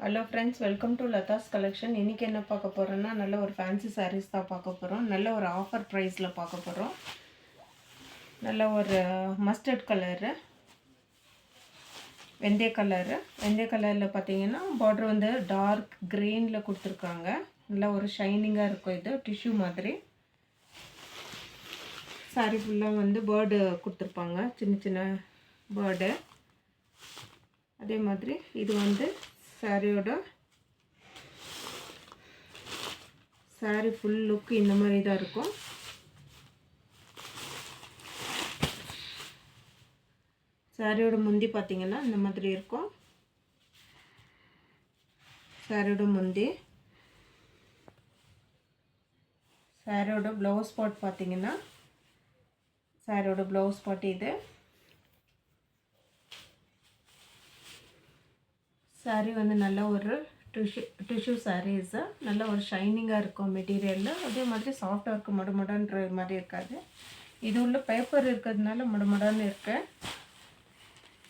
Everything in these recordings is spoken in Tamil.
Hello friends, welcome to Latha's collection. இன்றைக்கி என்ன பார்க்க போகிறோன்னா, நல்ல ஒரு ஃபேன்சி சாரீஸ் தான் பார்க்க போகிறோம். நல்ல ஒரு ஆஃபர் ப்ரைஸில் பார்க்க போகிறோம். நல்ல ஒரு மஸ்டர்ட் கலரு, வெந்தய கலரில் பார்த்தீங்கன்னா பார்டர் வந்து டார்க் க்ரீனில் கொடுத்துருக்காங்க. நல்ல ஒரு ஷைனிங்காக இருக்கும். இது டிஷ்யூ மாதிரி. சாரீ ஃபுல்லாக வந்து பேர்டு கொடுத்துருப்பாங்க, சின்ன சின்ன பேர்டு. அதே மாதிரி இது வந்து சாரீ ஃபுல் லுக் இந்த மாதிரி தான் இருக்கும். சாரியோட முந்தி பார்த்தீங்கன்னா இந்த மாதிரி இருக்கும். சாரியோட முந்தி, சாரியோட ப்ளவுஸ் பார்ட் பார்த்தீங்கன்னா சாரியோட ப்ளவுஸ் பார்ட் இது. சாரீ வந்து நல்ல ஒரு டிஷ்யூ சாரீஸு, நல்ல ஒரு ஷைனிங்காக இருக்கும் மெட்டீரியலில். அதே மாதிரி சாஃப்டாக இருக்கும், மடமடன்ற மாதிரி இருக்காது. இது உள்ள பேப்பர் இருக்கிறதுனால மடமடன்னு இருக்கு.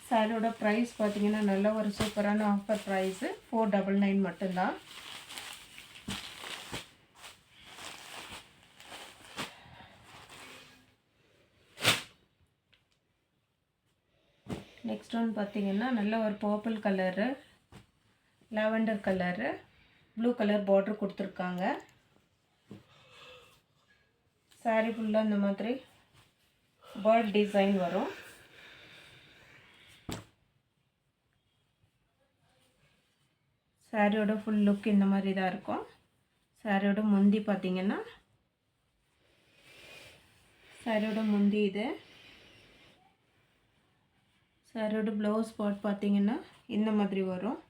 சாரியோட ப்ரைஸ் பார்த்தீங்கன்னா நல்ல ஒரு சூப்பரான ஆஃபர் ப்ரைஸு, 499 மட்டும்தான். நெக்ஸ்ட் ஒன் பார்த்தீங்கன்னா நல்ல ஒரு purple colour, lavender colour, blue colour border கொடுத்துருக்காங்க. சாரீ ஃபுல்லாக இந்த மாதிரி பேர்ட் டிசைன் வரும். சாரியோட ஃபுல் லுக் இந்த மாதிரி தான் இருக்கும். சாரியோட முந்தி பார்த்தீங்கன்னா சாரியோட முந்தி இது. சாரியோட ப்ளவுஸ் பார்ட் பார்த்தீங்கன்னா இந்த மாதிரி வரும்.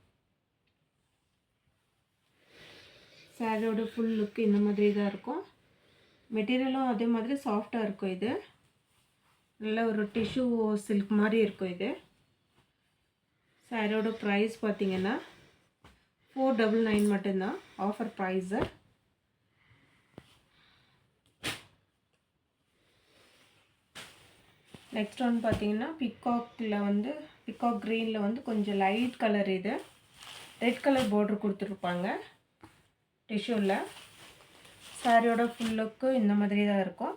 சாரியோட ஃபுல் லுக் இந்த மாதிரி தான் இருக்கும். மெட்டீரியலும் அதே மாதிரி சாஃப்டாக இருக்கும். இது நல்ல ஒரு டிஷ்யூ சில்க் மாதிரி இருக்கும். இது சாரியோட ப்ரைஸ் பார்த்தீங்கன்னா 499 மட்டும்தான் ஆஃபர் ப்ரைஸு. நெக்ஸ்ட் ஒன் பார்த்தீங்கன்னா பிகாக் க்ரீனில் வந்து கொஞ்சம் லைட் கலர். இது ரெட் கலர் பார்டர் கொடுத்துருப்பாங்க டிஷ்யூவில். சாரியோட ஃபுல் லுக்கு இந்த மாதிரி தான் இருக்கும்.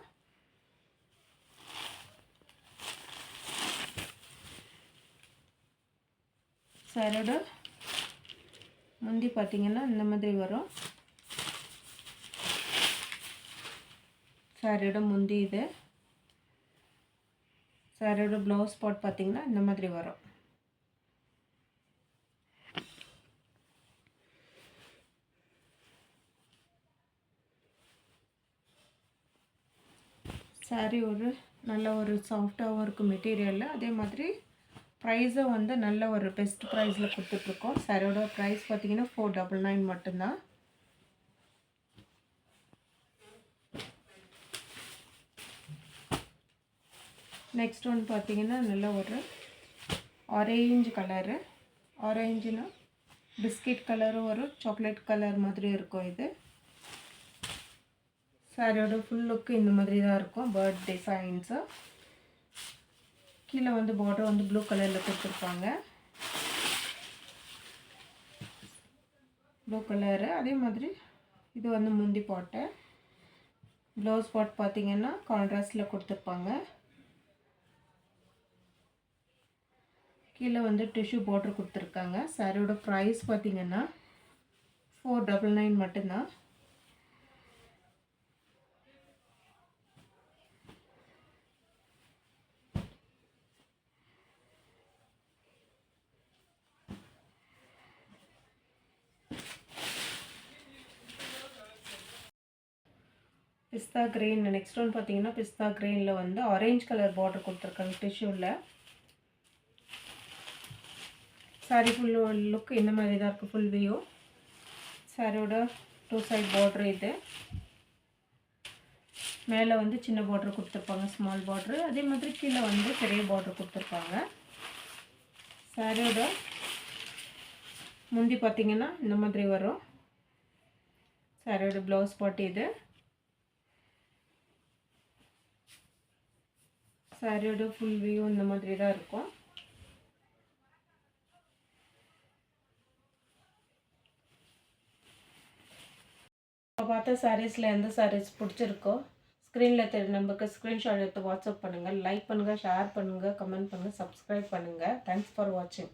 சாரியோட முந்தி பார்த்தீங்கன்னா இந்த மாதிரி வரும். சாரியோட முந்தி இது. சாரியோட ப்ளவுஸ் பார்ட் பார்த்தீங்கன்னா இந்த மாதிரி வரும். சாரீ ஒரு நல்ல ஒரு சாஃப்டாகவும் இருக்கும் மெட்டீரியலில். அதே மாதிரி ப்ரைஸும் வந்து நல்ல ஒரு பெஸ்ட் ப்ரைஸில் கொடுத்துட்ருக்கோம். சாரியோட ப்ரைஸ் பார்த்தீங்கன்னா 499 மட்டும்தான். நெக்ஸ்ட் ஒன் பார்த்தீங்கன்னா நல்ல ஒரு ஆரேஞ்ச் கலரு. ஆரேஞ்சுனா பிஸ்கட் கலரும் ஒரு சாக்லேட் கலர் மாதிரி இருக்கும். இது சாரியோட ஃபுல் லுக்கு இந்த மாதிரி தான் இருக்கும். Bird designs. கீழே வந்து பார்டர் வந்து ப்ளூ கலரில் கொடுத்துருப்பாங்க, ப்ளூ கலரு. அதே மாதிரி இது வந்து முந்தி பாட்டு. ப்ளவுஸ் பாட் பார்த்தீங்கன்னா கான்ட்ராஸ்டில் கொடுத்துருப்பாங்க. கீழே வந்து டிஷ்யூ பார்டர் கொடுத்துருக்காங்க. சாரியோட ப்ரைஸ் பார்த்தீங்கன்னா 499 மட்டும்தான். பிஸ்தா க்ரீன். நெக்ஸ்ட் ஒன் பார்த்தீங்கன்னா பிஸ்தா க்ரீனில் வந்து ஆரேஞ்ச் கலர் பார்டர் கொடுத்துருக்காங்க டிஷ்யூவில். சாரீ ஃபுல் லுக் இந்த மாதிரி தான் இருக்குது, ஃபுல் வியூ. சாரியோட 2 சைட் பார்டர் இது. மேலே வந்து சின்ன பார்டர் கொடுத்துருப்பாங்க, ஸ்மால் பார்டரு. அதே மாதிரி கீழே வந்து பெரிய பார்டர் கொடுத்துருப்பாங்க. சாரியோட முந்தி பார்த்தீங்கன்னா இந்த மாதிரி வரும். சாரியோட ப்ளவுஸ் பார்ட் இது. சாரியோட ஃபுல் வியூ இந்த மாதிரி தான் இருக்கும். பார்த்த சாரீஸில் எந்த சாரீஸ் பிடிச்சிருக்கோ ஸ்க்ரீனில் தெரியும் நம்பருக்கு ஸ்க்ரீன்ஷாட் எடுத்து வாட்ஸ்அப் பண்ணுங்கள். லைக் பண்ணுங்கள், ஷேர் பண்ணுங்கள், கமெண்ட் பண்ணுங்கள், சப்ஸ்கிரைப் பண்ணுங்கள். தேங்க்ஸ் ஃபார் வாட்சிங்.